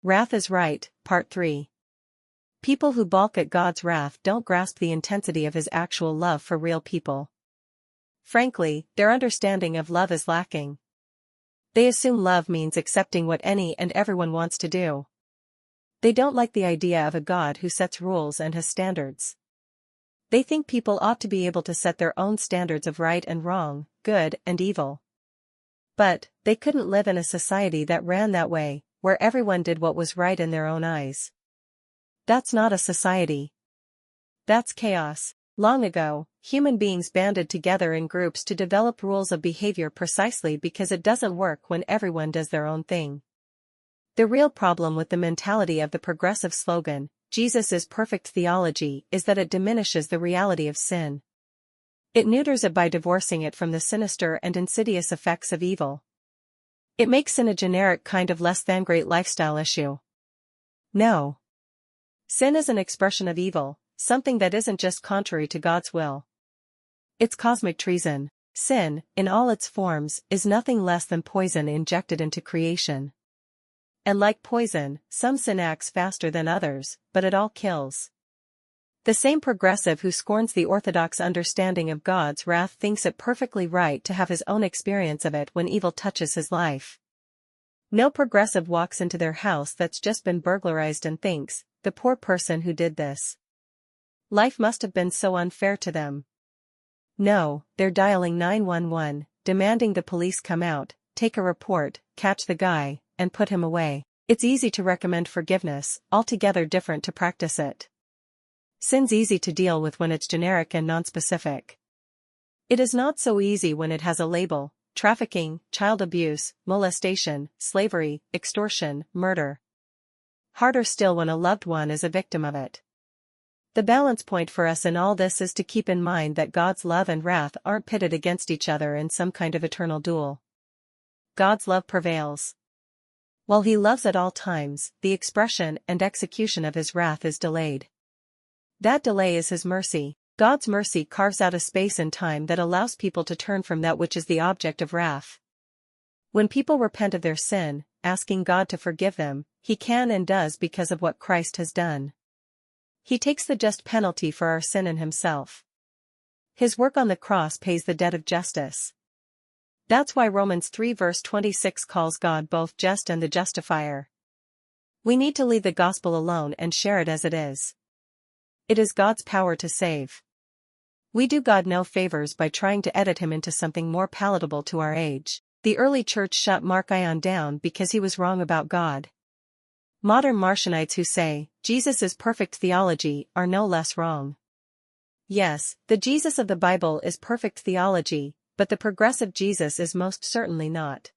Wrath is Right, Part 3. People who balk at God's wrath don't grasp the intensity of His actual love for real people. Frankly, their understanding of love is lacking. They assume love means accepting what any and everyone wants to do. They don't like the idea of a God who sets rules and has standards. They think people ought to be able to set their own standards of right and wrong, good and evil. But they couldn't live in a society that ran that way, where everyone did what was right in their own eyes. That's not a society. That's chaos. Long ago, human beings banded together in groups to develop rules of behavior precisely because it doesn't work when everyone does their own thing. The real problem with the mentality of the progressive slogan, "Jesus is perfect theology," is that it diminishes the reality of sin. It neuters it by divorcing it from the sinister and insidious effects of evil. It makes sin a generic kind of less-than-great lifestyle issue. No. Sin is an expression of evil, something that isn't just contrary to God's will. It's cosmic treason. Sin, in all its forms, is nothing less than poison injected into creation. And like poison, some sin acts faster than others, but it all kills. The same progressive who scorns the orthodox understanding of God's wrath thinks it perfectly right to have his own experience of it when evil touches his life. No progressive walks into their house that's just been burglarized and thinks, "The poor person who did this. Life must have been so unfair to them." No, they're dialing 911, demanding the police come out, take a report, catch the guy, and put him away. It's easy to recommend forgiveness, altogether different to practice it. Sin's easy to deal with when it's generic and nonspecific. It is not so easy when it has a label: trafficking, child abuse, molestation, slavery, extortion, murder. Harder still when a loved one is a victim of it. The balance point for us in all this is to keep in mind that God's love and wrath aren't pitted against each other in some kind of eternal duel. God's love prevails. While He loves at all times, the expression and execution of His wrath is delayed. That delay is His mercy. God's mercy carves out a space in time that allows people to turn from that which is the object of wrath. When people repent of their sin, asking God to forgive them, He can and does because of what Christ has done. He takes the just penalty for our sin in Himself. His work on the cross pays the debt of justice. That's why Romans 3 verse 26 calls God both just and the justifier. We need to leave the gospel alone and share it as it is. It is God's power to save. We do God no favors by trying to edit Him into something more palatable to our age. The early church shut Mark Ion down because he was wrong about God. Modern Marcionites who say, "Jesus is perfect theology," are no less wrong. Yes, the Jesus of the Bible is perfect theology, but the progressive Jesus is most certainly not.